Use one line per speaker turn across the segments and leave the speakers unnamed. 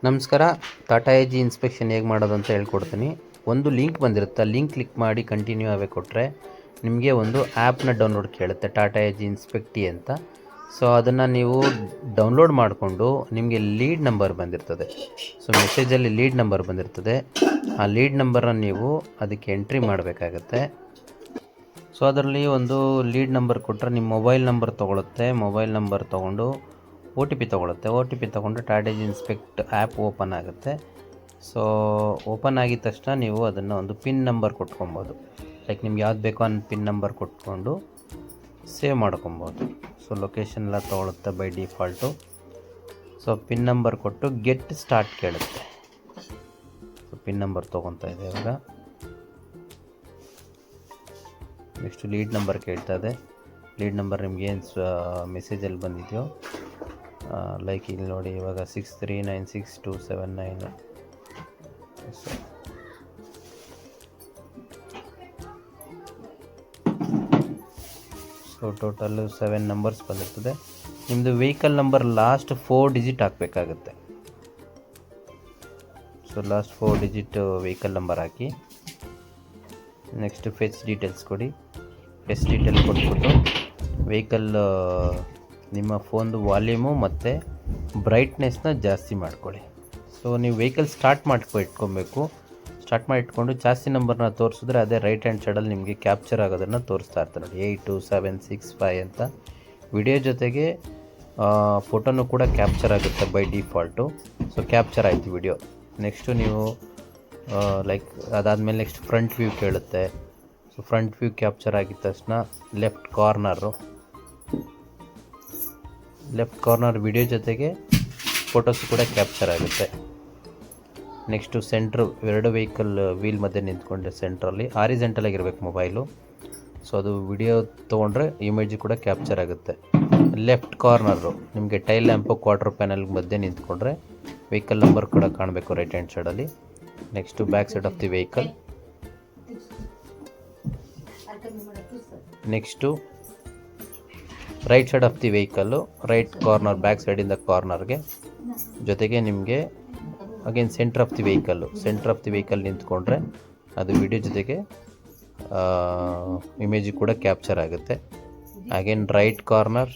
ನಮಸ್ಕಾರ. Tata A G inspection ಹೇಗೆ ಮಾಡೋದು ಅಂತ ಹೇಳ್ಕೊಡ್ತೀನಿ. ಒಂದು ಲಿಂಕ್ ಬಂದಿರುತ್ತೆ, ಲಿಂಕ್ ಕ್ಲಿಕ್ ಮಾಡಿ ಕಂಟಿನ್ಯೂ ಆಗೇ ಕೊಟ್ಟರೆ ನಿಮಗೆ ಒಂದು ಆ್ಯಪ್ನ ಡೌನ್ಲೋಡ್ ಕೇಳುತ್ತೆ, ಟಾಟಾ ಎ ಜಿ ಇನ್ಸ್ಪೆಕ್ಟಿ ಅಂತ. ಸೊ ಅದನ್ನು ನೀವು ಡೌನ್ಲೋಡ್ ಮಾಡಿಕೊಂಡು ನಿಮಗೆ ಲೀಡ್ ನಂಬರ್ ಬಂದಿರ್ತದೆ. ಸೊ ಮೆಸೇಜಲ್ಲಿ ಲೀಡ್ ನಂಬರ್ ಬಂದಿರ್ತದೆ. ಆ ಲೀಡ್ ನಂಬರನ್ನ ನೀವು ಅದಕ್ಕೆ ಎಂಟ್ರಿ ಮಾಡಬೇಕಾಗತ್ತೆ. ಸೊ ಅದರಲ್ಲಿ ಒಂದು ಲೀಡ್ ನಂಬರ್ ಕೊಟ್ಟರೆ ನಿಮ್ಮ ಮೊಬೈಲ್ ನಂಬರ್ ತೊಗೊಳುತ್ತೆ. ಮೊಬೈಲ್ ನಂಬರ್ ತೊಗೊಂಡು ಒ ಟಿ ಪಿ ತೊಗೊಳುತ್ತೆ. ಒ ಟಿ ಪಿ ತೊಗೊಂಡು Tata A G inspect app open ಆಗುತ್ತೆ. ಸೊ ಓಪನ್ ಆಗಿದ ತಕ್ಷಣ ನೀವು ಅದನ್ನು ಒಂದು ಪಿನ್ ನಂಬರ್ ಕೊಟ್ಕೊಬೋದು. ಲೈಕ್ ನಿಮ್ಗೆ ಯಾವ್ದು ಬೇಕೋ ಅನ್ನೋ ಪಿನ್ ನಂಬರ್ ಕೊಟ್ಕೊಂಡು ಸೇವ್ ಮಾಡ್ಕೊಬೋದು. ಸೊ ಲೊಕೇಶನ್ ಎಲ್ಲ ತೊಗೊಳುತ್ತೆ by default. So pin number ಕೊಟ್ಟು ಗೆಟ್ ಸ್ಟಾರ್ಟ್ ಕೇಳುತ್ತೆ. ಸೊ ಪಿನ್ ನಂಬರ್ ತೊಗೊತಾ ಇದೆ ಇವಾಗ. ನೆಕ್ಸ್ಟು ಲೀಡ್ ನಂಬರ್ ಕೇಳ್ತಾ ಇದೆ. ಲೀಡ್ ನಂಬರ್ ನಿಮ್ಗೇನು ಮೆಸೇಜಲ್ಲಿ ಬಂದಿದೆಯೋ, ಲೈಕ್ ಇಲ್ಲಿ ನೋಡಿ ಇವಾಗ 63962799. ಸೊ ಟೋಟಲ್ಲು 7 ನಂಬರ್ಸ್ ಬಂದಿರ್ತದೆ. ನಿಮ್ಮದು ವೆಹಿಕಲ್ ನಂಬರ್ ಲಾಸ್ಟ್ 4 ಡಿಜಿಟ್ ಹಾಕಬೇಕಾಗುತ್ತೆ. So last 4 digit vehicle number ಹಾಕಿ. ನೆಕ್ಸ್ಟ್ ಫೆಚ್ ಡೀಟೇಲ್ಸ್ ಕೊಡಿ. ಫೆಚ್ ಡೀಟೇಲ್ ಕೊಟ್ಬಿಟ್ಟು ವೆಹಿಕಲ್ ನಿಮ್ಮ ಫೋನ್ದು ವಾಲ್ಯೂಮು ಮತ್ತು ಬ್ರೈಟ್ನೆಸ್ನ ಜಾಸ್ತಿ ಮಾಡ್ಕೊಳ್ಳಿ. ಸೊ ನೀವು ವೆಹಿಕಲ್ ಸ್ಟಾರ್ಟ್ ಇಟ್ಕೊಬೇಕು. ಸ್ಟಾರ್ಟ್ ಮಾಡಿ ಇಟ್ಕೊಂಡು ಜಾಸ್ತಿ ನಂಬರ್ನ ತೋರಿಸಿದ್ರೆ ಅದೇ ರೈಟ್ ಹ್ಯಾಂಡ್ ಸೈಡಲ್ಲಿ ನಿಮಗೆ ಕ್ಯಾಪ್ಚರ್ ಆಗೋದನ್ನು ತೋರಿಸ್ತಾ ಇರ್ತಾರೆ ನೋಡಿ, 82765 ಅಂತ. ವಿಡಿಯೋ ಜೊತೆಗೆ ಫೋಟೋನು ಕೂಡ ಕ್ಯಾಪ್ಚರ್ ಆಗುತ್ತೆ ಬೈ ಡಿಫಾಲ್ಟು. ಸೊ ಕ್ಯಾಪ್ಚರ್ ಆಯಿತು ವಿಡಿಯೋ. ನೆಕ್ಸ್ಟು ನೀವು ಲೈಕ್ ಅದಾದಮೇಲೆ ನೆಕ್ಸ್ಟ್ ಫ್ರಂಟ್ ವ್ಯೂ ಕೇಳುತ್ತೆ. ಸೊ ಫ್ರಂಟ್ ವ್ಯೂ ಕ್ಯಾಪ್ಚರ್ ಆಗಿದ ತಕ್ಷಣ ಲೆಫ್ಟ್ ಕಾರ್ನರ್ ವಿಡಿಯೋ ಜೊತೆಗೆ ಫೋಟೋಸ್ ಕೂಡ ಕ್ಯಾಪ್ಚರ್ ಆಗುತ್ತೆ. ನೆಕ್ಸ್ಟು ಸೆಂಟ್ರ್, ಎರಡು ವೆಹಿಕಲ್ ವೀಲ್ ಮಧ್ಯೆ ನಿಂತ್ಕೊಂಡ್ರೆ ಸೆಂಟ್ರಲ್ಲಿ ಹಾರಿಜೆಂಟಲ್ ಆಗಿರ್ಬೇಕು ಮೊಬೈಲು. ಸೊ ಅದು ವಿಡಿಯೋ ತೊಗೊಂಡ್ರೆ ಇಮೇಜ್ ಕೂಡ ಕ್ಯಾಪ್ಚರ್ ಆಗುತ್ತೆ. ಲೆಫ್ಟ್ ಕಾರ್ನರು ನಿಮಗೆ ಟೈಲ್ ಲ್ಯಾಂಪು ಕ್ವಾರ್ಟರ್ ಪ್ಯಾನಲ್ ಮಧ್ಯೆ ನಿಂತ್ಕೊಂಡ್ರೆ ವೆಹಿಕಲ್ ನಂಬರ್ ಕೂಡ ಕಾಣಬೇಕು ರೈಟ್ ಹ್ಯಾಂಡ್ ಸೈಡಲ್ಲಿ. Next back side of the vehicle. Next right side of the vehicle, right corner back ಸೈಡಿಂದ ಕಾರ್ನರ್ಗೆ, ಜೊತೆಗೆ ನಿಮಗೆ again centre of the vehicle ನಿಂತ್ಕೊಂಡ್ರೆ ಅದು ವಿಡಿಯೋ ಜೊತೆಗೆ ಇಮೇಜ್ ಕೂಡ ಕ್ಯಾಪ್ಚರ್ ಆಗುತ್ತೆ. ಅಗೇನ್ ರೈಟ್ ಕಾರ್ನರ್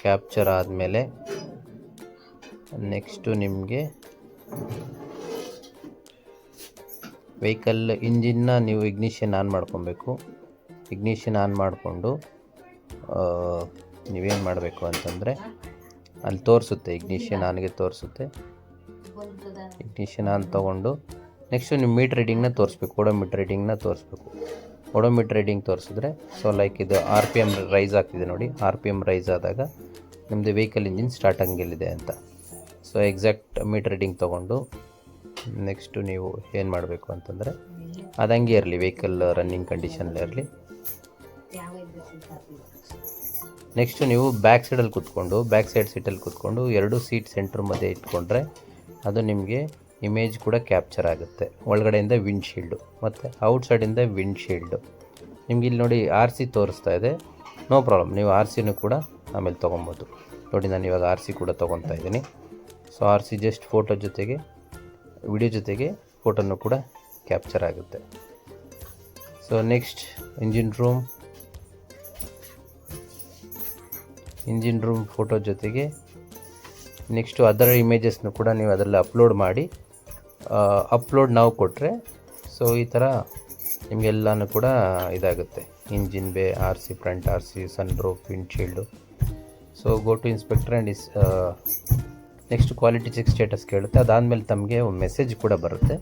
ಕ್ಯಾಪ್ಚರ್ ಆದಮೇಲೆ ನೆಕ್ಸ್ಟು ನಿಮಗೆ ವೆಹಿಕಲ್ ಇಂಜಿನ್ನ ನೀವು ಇಗ್ನಿಷನ್ ಆನ್ ಮಾಡ್ಕೊಬೇಕು. ಇಗ್ನಿಷನ್ ಆನ್ ಮಾಡಿಕೊಂಡು ನೀವೇನು ಮಾಡಬೇಕು ಅಂತಂದರೆ ಅಲ್ಲಿ ತೋರಿಸುತ್ತೆ, ಇಗ್ನಿಷನ್ ಆನ್ಗೆ ತೋರಿಸುತ್ತೆ. ಇಗ್ನಿಷನ್ ಆನ್ ತೊಗೊಂಡು ನೆಕ್ಸ್ಟು ನೀವು ಮೀಟರ್ ರೀಡಿಂಗ್ನ ತೋರಿಸ್ಬೇಕು, ಓಡೋಮೀಟರ್ ರೀಡಿಂಗ್ನ ತೋರಿಸ್ಬೇಕು. ಓಡೋಮೀಟರ್ ರೀಡಿಂಗ್ ತೋರಿಸಿದ್ರೆ ಸೊ ಲೈಕ್ ಇದು RPM ರೈಸ್ ಆಗ್ತಿದೆ ನೋಡಿ. RPM ರೈಸ್ ಆದಾಗ ನಿಮ್ಮದು ವೆಹಿಕಲ್ ಇಂಜಿನ್ ಸ್ಟಾರ್ಟ್ ಆಗಂಗಿಲ್ಲಿದೆ ಅಂತ. ಸೊ ಎಕ್ಸಾಕ್ಟ್ ಮೀಟರ್ ರೀಡಿಂಗ್ ತೊಗೊಂಡು ನೆಕ್ಸ್ಟು ನೀವು ಏನು ಮಾಡಬೇಕು ಅಂತಂದರೆ ಅದಂಗೆ ಇರಲಿ, ವೆಹಿಕಲ್ ರನ್ನಿಂಗ್ ಕಂಡೀಷನಲ್ಲಿ ಇರಲಿ. ನೆಕ್ಸ್ಟು ನೀವು ಬ್ಯಾಕ್ ಸೈಡ್ ಸೀಟಲ್ಲಿ ಕೂತ್ಕೊಂಡು 2 ಸೀಟ್ ಸೆಂಟ್ರ್ ಮಧ್ಯೆ ಇಟ್ಕೊಂಡ್ರೆ ಅದು ನಿಮಗೆ ಇಮೇಜ್ ಕೂಡ ಕ್ಯಾಪ್ಚರ್ ಆಗುತ್ತೆ. ಒಳಗಡೆಯಿಂದ ವಿಂಡ್ಶೀಲ್ಡು ಮತ್ತು ಔಟ್ಸೈಡಿಂದ ವಿಂಡ್ಶೀಲ್ಡು. ನಿಮ್ಗೆ ಇಲ್ಲಿ ನೋಡಿ RC ತೋರಿಸ್ತಾ ಇದೆ, ನೋ ಪ್ರಾಬ್ಲಮ್, ನೀವು RCನೂ ಕೂಡ ಆಮೇಲೆ ತೊಗೊಬೋದು. ನೋಡಿ ನಾನು ಇವಾಗ RC ಕೂಡ ತೊಗೊತಾ ಇದ್ದೀನಿ. ಸೊ RC ಜಸ್ಟ್ ಫೋಟೋ ಜೊತೆಗೆ ವಿಡಿಯೋ ಜೊತೆಗೆ ಫೋಟೋನು ಕೂಡ ಕ್ಯಾಪ್ಚರ್ ಆಗುತ್ತೆ. So next engine room photo ಜೊತೆಗೆ ನೆಕ್ಸ್ಟು ಅದರ್ ಇಮೇಜಸ್ನು ಕೂಡ ನೀವು ಅದರಲ್ಲಿ ಅಪ್ಲೋಡ್ ಮಾಡಿ ಅಪ್ಲೋಡ್ ನಾವು ಕೊಟ್ಟರೆ ಸೊ ಈ ಥರ ನಿಮಗೆಲ್ಲನೂ ಕೂಡ ಇದಾಗುತ್ತೆ. Engine bay, RC front, RC sun roof, windshield. So go to inspector and next quality check status ಕೇಳುತ್ತೆ. ಅದಾದಮೇಲೆ ತಮಗೆ ಒಂದು ಮೆಸೇಜ್ ಕೂಡ ಬರುತ್ತೆ.